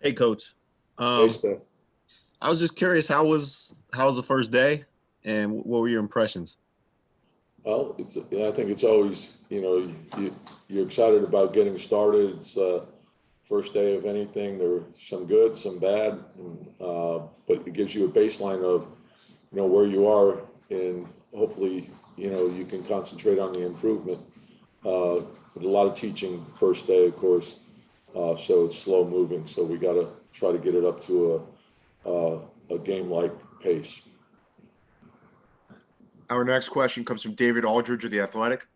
Hey, Coach. Hey, Um, Steph. I was just curious, how was the first day, and what were your impressions? Well, I think it's always, you're excited about getting started. It's first day of anything. There's some good, some bad, but it gives you a baseline of, where you are, and hopefully, you can concentrate on the improvement. But a lot of teaching first day, of course, so it's slow moving. So we got to try to get it up to a game-like pace. Our next question comes from David Aldridge of The Athletic.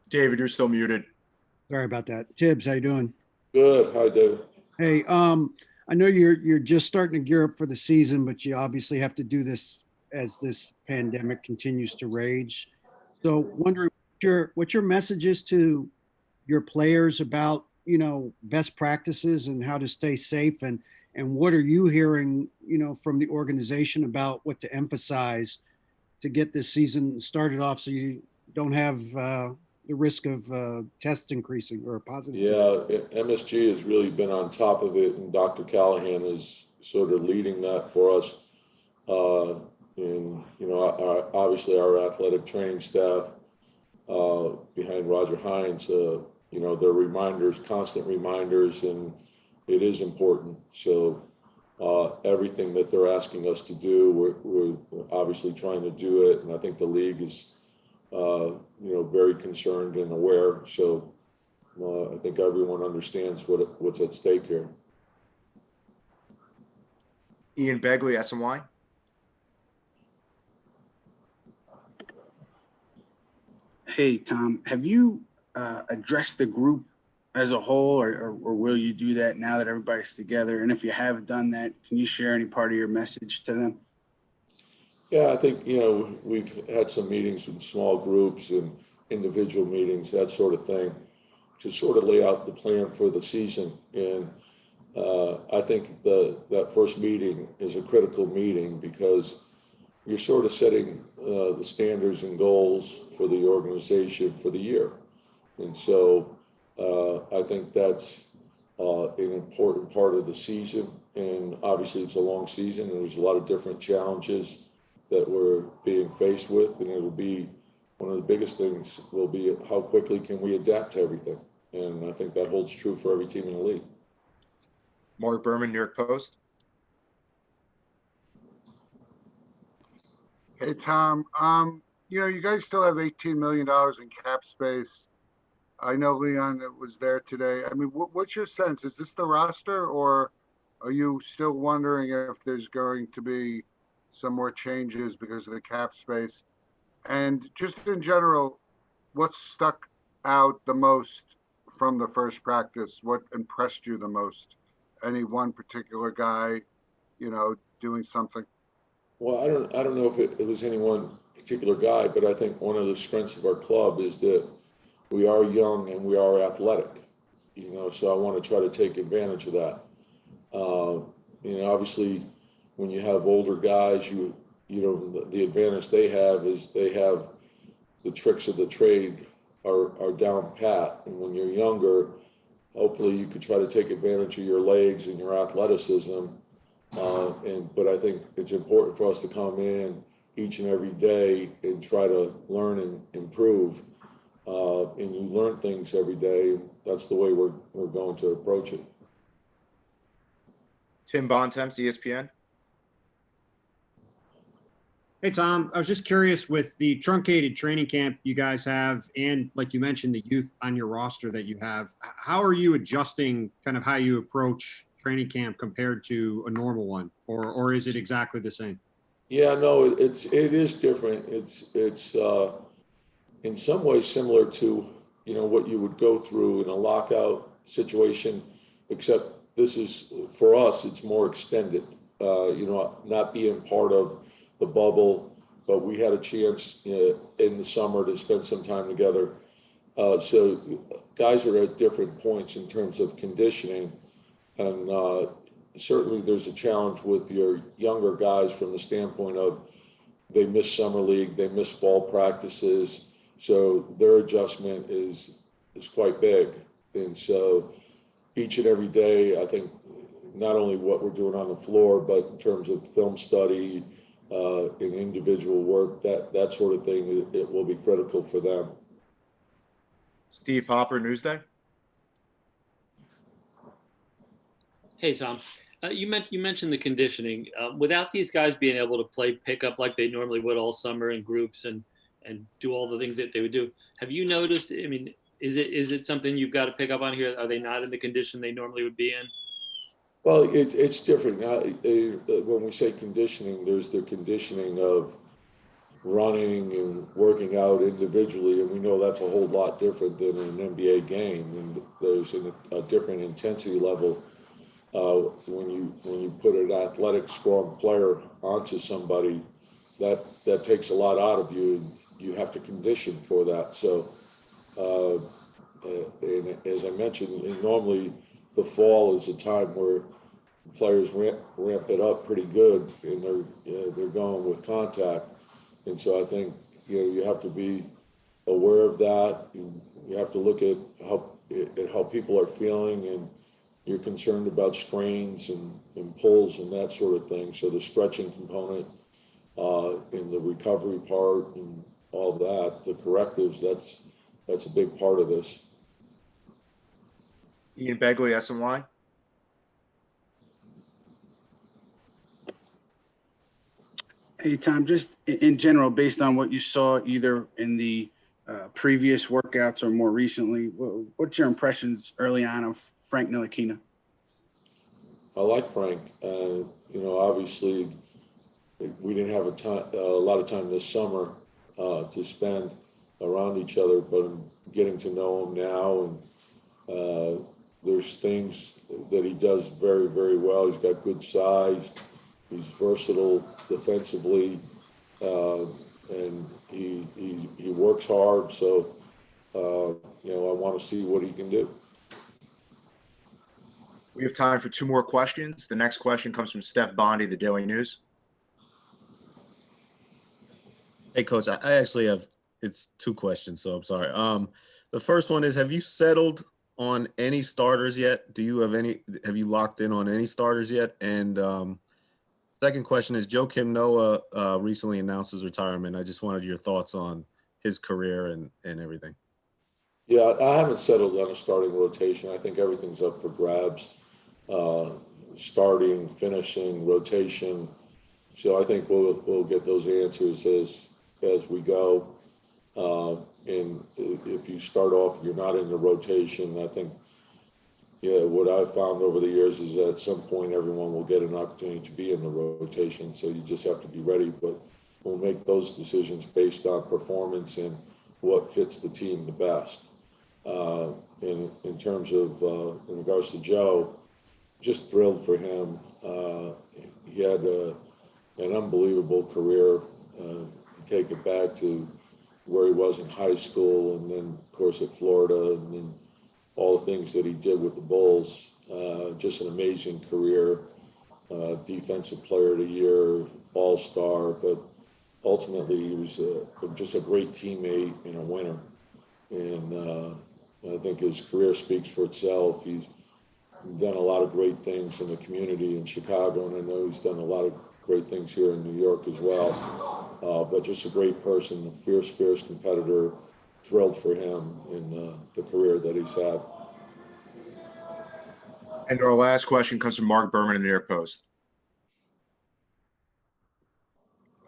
David, you're still muted. Sorry about that. Tibbs, how you doing? Good. Hi, David. Hey, I know you're just starting to gear up for the season, but you obviously have to do this as this pandemic continues to rage. So wondering what your message is to your players about, best practices and how to stay safe, and what are you hearing, from the organization about what to emphasize to get this season started off so you don't have the risk of tests increasing or positive tests. Yeah, MSG has really been on top of it, and Dr. Callahan is sort of leading that for us. And obviously our athletic training staff behind Roger Hines, their reminders, constant reminders, and it is important. So everything that they're asking us to do, we're obviously trying to do it, and I think the league is very concerned and aware. So I think everyone understands what's at stake here. Ian Begley, SMY. Hey, Tom, have you addressed the group as a whole, or will you do that now that everybody's together? And if you have done that, can you share any part of your message to them? Yeah, I think, we've had some meetings in small groups and individual meetings, that sort of thing, to sort of lay out the plan for the season. And I think that first meeting is a critical meeting because you're sort of setting the standards and goals for the organization for the year. And so I think that's an important part of the season. And obviously it's a long season and there's a lot of different challenges that we're being faced with. And it'll be one of the biggest things will be how quickly can we adapt to everything. And I think that holds true for every team in the league. Mark Berman, New York Post. Hey, Tom. You guys still have $18 million in cap space. I know Leon was there today. I mean, what's your sense? Is this the roster, or are you still wondering if there's going to be some more changes because of the cap space? And just in general, what stuck out the most from the first practice? What impressed you the most? Any one particular guy, doing something? Well, I don't know if it was any one particular guy, but I think one of the strengths of our club is that we are young and we are athletic, so I want to try to take advantage of that. Obviously when you have older guys, the advantage they have is they have the tricks of the trade are down pat. And when you're younger, hopefully you could try to take advantage of your legs and your athleticism. But I think it's important for us to come in each and every day and try to learn and improve. And you learn things every day. And that's the way we're going to approach it. Tim Bontemps, ESPN. Hey, Tom, I was just curious with the truncated training camp you guys have, and like you mentioned, the youth on your roster that you have, how are you adjusting kind of how you approach training camp compared to a normal one, or is it exactly the same? Yeah, no, it is different. It's in some ways similar to, what you would go through in a lockout situation, except this is, for us, it's more extended, not being part of the bubble, but we had a chance in the summer to spend some time together. So guys are at different points in terms of conditioning, and certainly there's a challenge with your younger guys from the standpoint of they miss summer league, they miss fall practices, so their adjustment is quite big. And so each and every day, I think not only what we're doing on the floor, but in terms of film study, and individual work, that sort of thing, it will be critical for them. Steve Popper, Newsday. Hey, Tom. You mentioned the conditioning. Without these guys being able to play pickup like they normally would all summer in groups and do all the things that they would do, have you noticed? I mean, is it something you've got to pick up on here? Are they not in the condition they normally would be in? Well, it's different. When we say conditioning, there's the conditioning of running and working out individually, and we know that's a whole lot different than an NBA game, and there's a different intensity level when you put an athletic, strong player onto somebody. That takes a lot out of you. You have to condition for that. So, and as I mentioned, and normally the fall is a time where players ramp it up pretty good, and they're going with contact. And so I think you have to be aware of that. You have to look at how people are feeling, and you're concerned about strains and pulls and that sort of thing. So the stretching component in the recovery part and all that, the correctives, that's a big part of this. Ian Begley, SNY. Hey, Tom, just in general, based on what you saw either in the previous workouts or more recently, what's your impressions early on of Frank Ntilikina? I like Frank. Obviously, we didn't have a lot of time this summer to spend around each other, but I'm getting to know him now, and there's things that he does very, very well. He's got good size. He's versatile defensively, and he works hard. So, I want to see what he can do. We have time for two more questions. The next question comes from Steph Bondi, the Daily News. Hey, Coach, I actually have, it's two questions, so I'm sorry. The first one is, have you settled on any starters yet? Have you locked in on any starters yet? And second question is, Joe Kim Noah recently announced his retirement. I just wanted your thoughts on his career and everything. Yeah, I haven't settled on a starting rotation. I think everything's up for grabs. Starting, finishing, rotation. So I think we'll get those answers as we go. And if you start off, you're not in the rotation. I think, what I've found over the years is that at some point everyone will get an opportunity to be in the rotation. So you just have to be ready. But we'll make those decisions based on performance and what fits the team the best. In terms of in regards to Joe, just thrilled for him. He had an unbelievable career. Take it back to where he was in high school, and then of course at Florida, and then all the things that he did with the Bulls. Just an amazing career. Defensive Player of the Year, All-Star, but ultimately he was just a great teammate and a winner. And I think his career speaks for itself. He's done a lot of great things in the community in Chicago, and I know he's done a lot of great things here in New York as well. But just a great person, a fierce competitor. Thrilled for him in the career that he's had. And our last question comes from Mark Berman in the New York Post.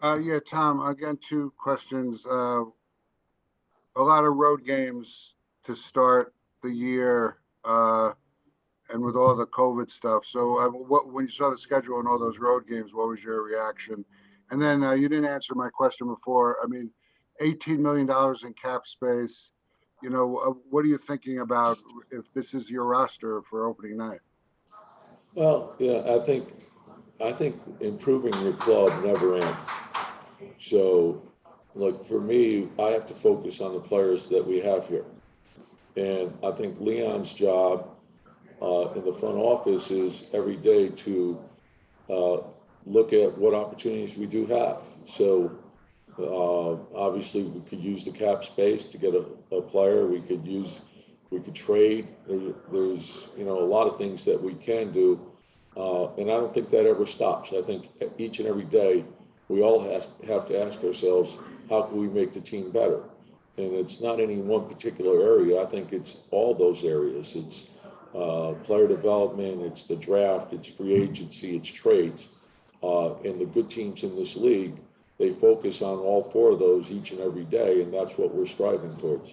Yeah, Tom, again, two questions. A lot of road games to start the year, and with all the COVID stuff. So when you saw the schedule and all those road games, what was your reaction? And then you didn't answer my question before. I mean, $18 million in cap space. What are you thinking about if this is your roster for opening night? Well, yeah, I think improving your club never ends. So, look, for me, I have to focus on the players that we have here. And I think Leon's job in the front office is every day to look at what opportunities we do have. So Obviously, we could use the cap space to get a player. We could trade. There's a lot of things that we can do. And I don't think that ever stops. I think each and every day, we all have to ask ourselves, how can we make the team better? And it's not any one particular area. I think it's all those areas. It's player development, it's the draft, it's free agency, it's trades. And the good teams in this league, they focus on all four of those each and every day, and that's what we're striving towards.